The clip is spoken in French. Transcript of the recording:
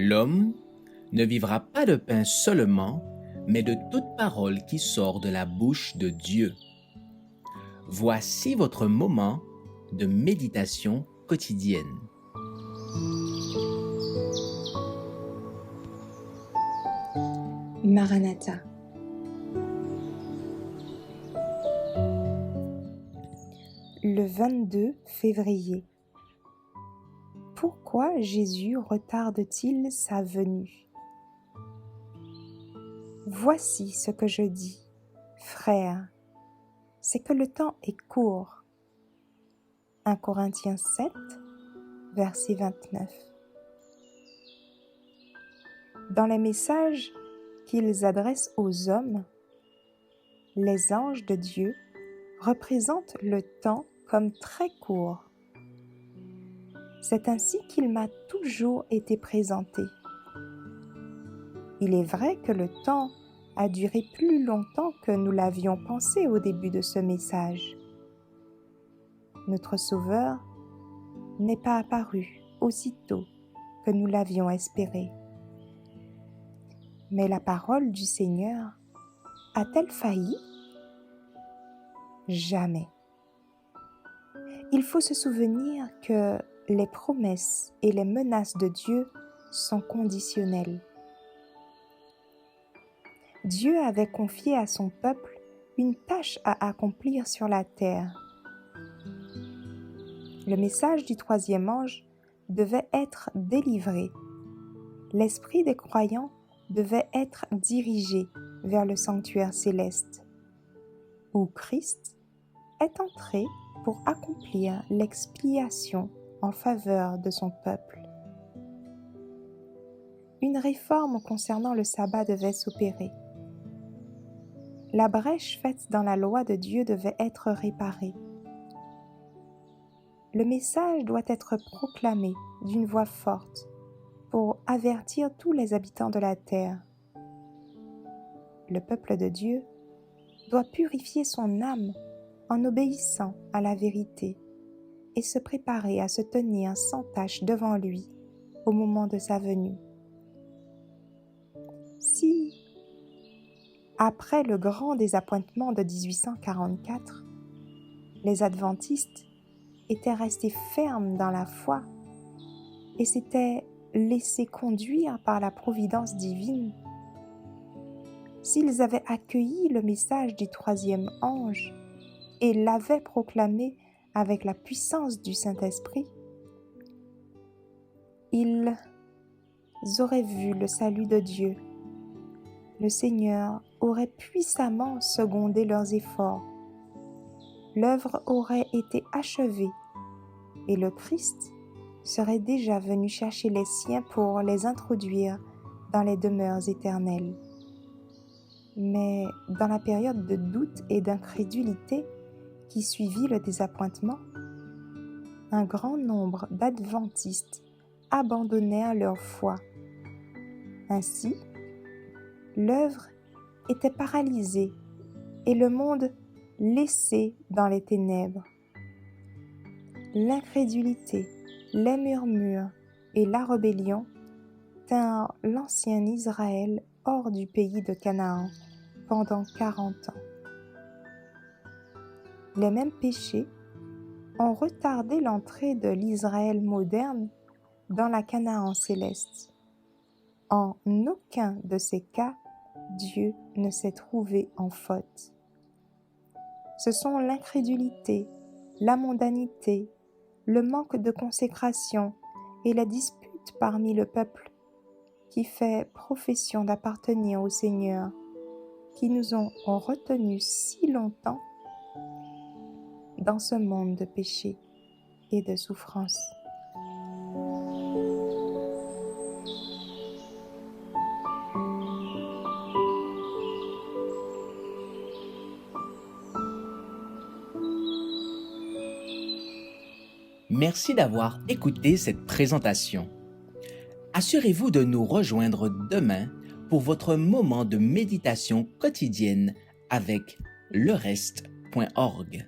L'homme ne vivra pas de pain seulement, mais de toute parole qui sort de la bouche de Dieu. Voici votre moment de méditation quotidienne. Maranatha. Le 22 février. Pourquoi Jésus retarde-t-il sa venue? Voici ce que je dis, frères, c'est que le temps est court. 1 Corinthiens 7, verset 29. Dans les messages qu'ils adressent aux hommes, les anges de Dieu représentent le temps comme très court. C'est ainsi qu'il m'a toujours été présenté. Il est vrai que le temps a duré plus longtemps que nous l'avions pensé au début de ce message. Notre Sauveur n'est pas apparu aussitôt que nous l'avions espéré. Mais la parole du Seigneur a-t-elle failli? Jamais. Il faut se souvenir que les promesses et les menaces de Dieu sont conditionnelles. Dieu avait confié à son peuple une tâche à accomplir sur la terre. Le message du troisième ange devait être délivré. L'esprit des croyants devait être dirigé vers le sanctuaire céleste, où Christ est entré pour accomplir l'expiation en faveur de son peuple. Une réforme concernant le sabbat devait s'opérer. La brèche faite dans la loi de Dieu devait être réparée. Le message doit être proclamé d'une voix forte pour avertir tous les habitants de la terre. Le peuple de Dieu doit purifier son âme en obéissant à la vérité et se préparer à se tenir sans tache devant lui au moment de sa venue. Si, après le grand désappointement de 1844, les adventistes étaient restés fermes dans la foi et s'étaient laissés conduire par la providence divine, s'ils avaient accueilli le message du troisième ange et l'avaient proclamé avec la puissance du Saint-Esprit, ils auraient vu le salut de Dieu. Le Seigneur aurait puissamment secondé leurs efforts. L'œuvre aurait été achevée et le Christ serait déjà venu chercher les siens pour les introduire dans les demeures éternelles. Mais dans la période de doute et d'incrédulité qui suivit le désappointement, un grand nombre d'adventistes abandonnèrent leur foi. Ainsi, l'œuvre était paralysée et le monde laissé dans les ténèbres. L'incrédulité, les murmures et la rébellion tinrent l'ancien Israël hors du pays de Canaan pendant 40 ans. Les mêmes péchés ont retardé l'entrée de l'Israël moderne dans la Canaan céleste. En aucun de ces cas, Dieu ne s'est trouvé en faute. Ce sont l'incrédulité, la mondanité, le manque de consécration et la dispute parmi le peuple qui fait profession d'appartenir au Seigneur, qui nous ont retenus si longtemps dans ce monde de péché et de souffrance. Merci d'avoir écouté cette présentation. Assurez-vous de nous rejoindre demain pour votre moment de méditation quotidienne avec lereste.org.